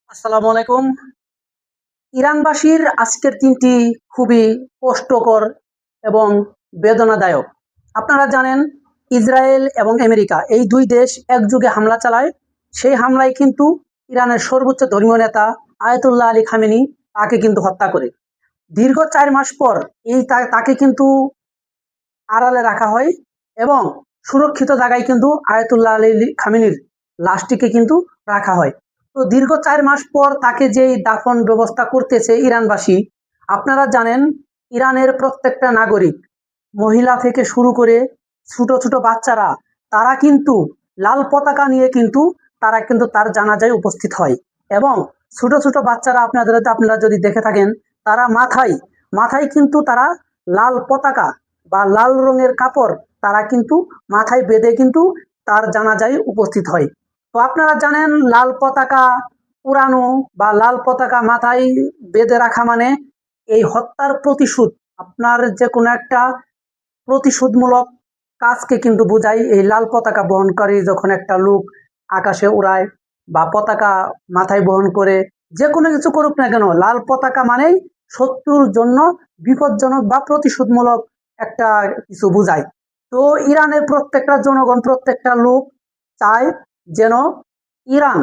আসসালামু আলাইকুম। ইরানবাসীর আজকের দিনটি খুবই কষ্টকর এবং বেদনাদায়ক। আপনারা জানেন, ইসরায়েল এবং আমেরিকা এই দুই দেশ একযোগে হামলা চালায়। সেই হামলায় কিন্তু ইরানের সর্বোচ্চ ধর্মীয় নেতা আয়াতুল্লাহ আলী খামেনি তাকে কিন্তু হত্যা করে। দীর্ঘ 4 মাস পর তাকে কিন্তু আড়ালে রাখা হয় এবং সুরক্ষিত জায়গায় কিন্তু আয়াতুল্লাহ আলী খামেনির লাশটিকে কিন্তু রাখা হয়। তো দীর্ঘ 4 মাস পর তাকে যেই দাফন ব্যবস্থা করতেছে ইরানবাসী, আপনারা জানেন, ইরানের প্রত্যেকটা নাগরিক, মহিলা থেকে শুরু করে ছোট ছোট বাচ্চারা, তারা কিন্তু লাল পতাকা নিয়ে কিন্তু তার জানাজায় উপস্থিত হয়। এবং ছোট ছোট বাচ্চারা আপনারা যদি দেখে থাকেন, তারা মাথায় মাথায় কিন্তু তারা লাল পতাকা বা লাল রঙের কাপড় তারা কিন্তু মাথায় বেঁধে কিন্তু তার জানাজায় উপস্থিত হয়। তো আপনারা জানেন, লাল পতাকা উড়ানো বা লাল পতাকা মাথায় বেঁধে রাখা মানে এই হত্যার প্রতিশোধ, আপনার যে কোনো একটা প্রতিশোধমূলক কাজকে কিন্তু বোঝায়। এই লাল পতাকা বহনকারী যখন একটা লোক আকাশে উড়ায় বা পতাকা মাথায় বহন করে, যে কোনো কিছু করুক না কেন, লাল পতাকা মানেই শত্রুর জন্য বিপজ্জনক বা প্রতিশোধমূলক একটা কিছু বোঝায়। তো ইরানের প্রত্যেকটা জনগণ, প্রত্যেকটা লোক চায় যেন ইরান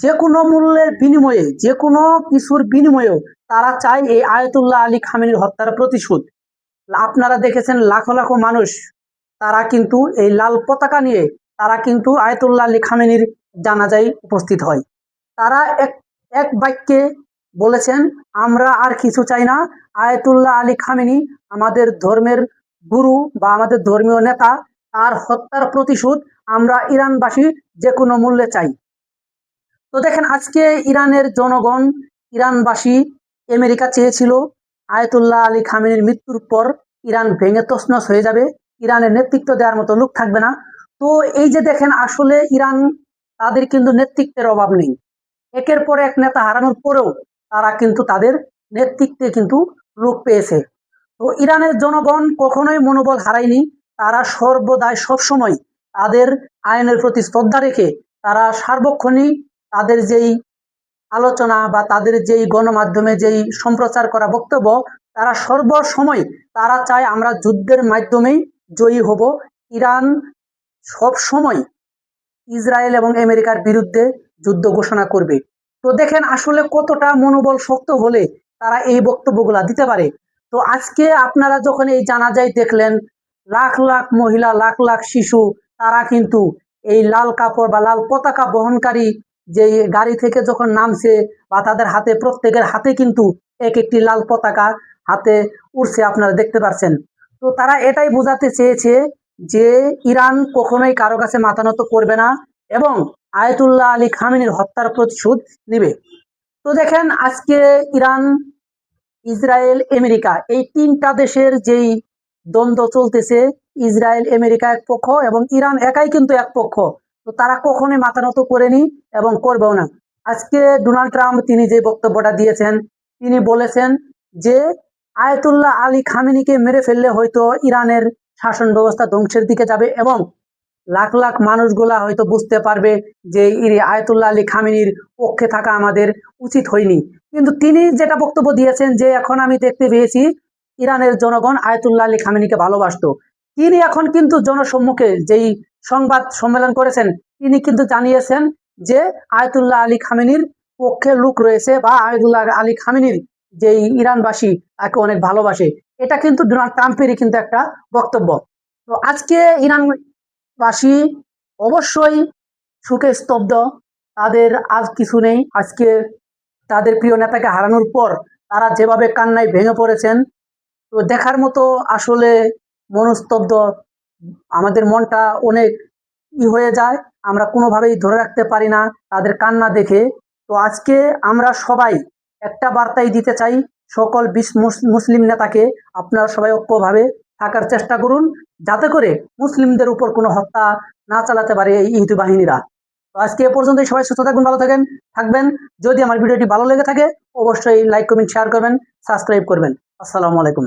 যে কোনো মূল্যের বিনিময়ে, যে কোনো কিছুর বিনিময়েও তারা চায় এই আয়াতুল্লাহ আলী খামেনির হত্যার প্রতিশোধ। আপনারা দেখেছেন, লাখো লাখো মানুষ তারা কিন্তু এই লাল পতাকা নিয়ে তারা কিন্তু আয়াতুল্লাহ আলী খামেনির জানাজায় উপস্থিত হয়। তারা এক এক বাক্যে বলেছেন, আমরা আর কিছু চাই না, আয়াতুল্লাহ আলী খামেনি আমাদের ধর্মের গুরু বা আমাদের ধর্মীয় নেতা, তার হত্যার প্রতিশোধ আমরা ইরানবাসী যে কোনো মূল্যে চাই। তো দেখেন, আজকে ইরানের জনগণ, ইরানবাসী, আমেরিকা চেয়েছিল আয়াতুল্লাহ আলী খামেনির মৃত্যুর পর ইরান ভেঙে তছনছ হয়ে যাবে, ইরানের নেতৃত্ব দেওয়ার মতো লোক থাকবে না। তো এই যে দেখেন, আসলে ইরান, তাদের কিন্তু নেতৃত্বের অভাব নেই। একের পর এক নেতা হারানোর পরেও তারা কিন্তু তাদের নেতৃত্বে কিন্তু লোক পেয়েছে। তো ইরানের জনগণ কখনোই মনোবল হারায়নি। তারা সর্বদাই সবসময় তাদের আইনের প্রতি শ্রদ্ধা রেখে তারা সার্বক্ষণিক তাদের যেই আলোচনা বা তাদের যেই গণমাধ্যমে যেই সম্প্রচার করা বক্তব্য, তারা সর্বসময় তারা চায় আমরা যুদ্ধের মাধ্যমেই জয়ী হব। ইরান সব সময় ইসরায়েল এবং আমেরিকার বিরুদ্ধে যুদ্ধ ঘোষণা করবে। তো দেখেন, আসলে কতটা মনোবল শক্ত হলে তারা এই বক্তব্যগুলা দিতে পারে। তো আজকে আপনারা যখন এই জানাজায় দেখলেন, লাখ লাখ মহিলা, লাখ লাখ শিশু, তারা কিন্তু এই লাল কাপড় বা লাল পতাকা বহনকারী যে গাড়ি থেকে যখন নামছে, বা তাদের হাতে, প্রত্যেকের হাতে কিন্তু এক একটি লাল পতাকা হাতে উড়ছে, আপনারা দেখতে পাচ্ছেন। তো তারা এটাই বোঝাতে চেয়েছে যে ইরান কখনোই কারো কাছে মাথা নত করবে না এবং আয়াতুল্লাহ আলী খামেনির হত্যার প্রতিশোধ নেবে। তো দেখেন, আজকে ইরান, ইসরায়েল, আমেরিকা এই তিনটা দেশের যেই দ্বন্দ্ব চলতেছে, ইসরায়েল আমেরিকা এক পক্ষ এবং ইরান একাই কিন্তু এক পক্ষ। তো তারা কখনোই মাথা নত করেনি এবং করবেও না। আজকে ডোনাল্ড ট্রাম্প তিনি যে বক্তব্যটা দিয়েছেন, তিনি বলেছেন যে আয়াতুল্লাহ আলী খামেনিকে মেরে ফেললে হয়তো ইরানের শাসন ব্যবস্থা ধ্বংসের দিকে যাবে এবং লাখ লাখ মানুষগুলা হয়তো বুঝতে পারবে যে আয়াতুল্লাহ আলী খামেনির পক্ষে থাকা আমাদের উচিত হয়নি। কিন্তু তিনি যেটা বক্তব্য দিয়েছেন যে এখন আমি দেখতে পেয়েছি ইরানের জনগণ আয়াতুল্লাহ আলী খামেনিকে ভালোবাসতো। তিনি এখন কিন্তু জনসম্মুখে যেই সংবাদ সম্মেলন করেছেন, তিনি কিন্তু জানিয়েছেন যে আয়াতুল্লাহ আলী খামেনির পক্ষে লোক রয়েছে বা আয়াতুল্লাহ আলী খামেনির যেই ইরানবাসী তাকে অনেক ভালোবাসে। এটা কিন্তু ডোনাল্ড ট্রাম্পেরই কিন্তু একটা বক্তব্য। তো আজকে ইরানবাসী অবশ্যই সুখে স্তব্ধ, তাদের আজ কিছু নেই। আজকে তাদের প্রিয় নেতাকে হারানোর পর তারা যেভাবে কান্নায় ভেঙে পড়েছেন, তো দেখার মতো আসলে মনস্তব্ধ, আমাদের মনটা অনেক হয়ে যায়, আমরা কোনোভাবেই ধরে রাখতে পারি না তাদের কান্না দেখে। তো আজকে আমরা সবাই একটা বার্তাই দিতে চাই সকল মুসলিম নেতাকে, আপনারা সবাই ঐক্যভাবে থাকার চেষ্টা করুন, যাতে করে মুসলিমদের উপর কোনো হত্যা না চালাতে পারে এই ইহুদি বাহিনীরা। তো আজকে এ পর্যন্তই, সবাই সুস্থ থাকবেন, ভালো থাকবেন। যদি আমার ভিডিওটি ভালো লেগে থাকে, অবশ্যই লাইক, কমেন্ট, শেয়ার করবেন, সাবস্ক্রাইব করবেন। আসসালামু আলাইকুম।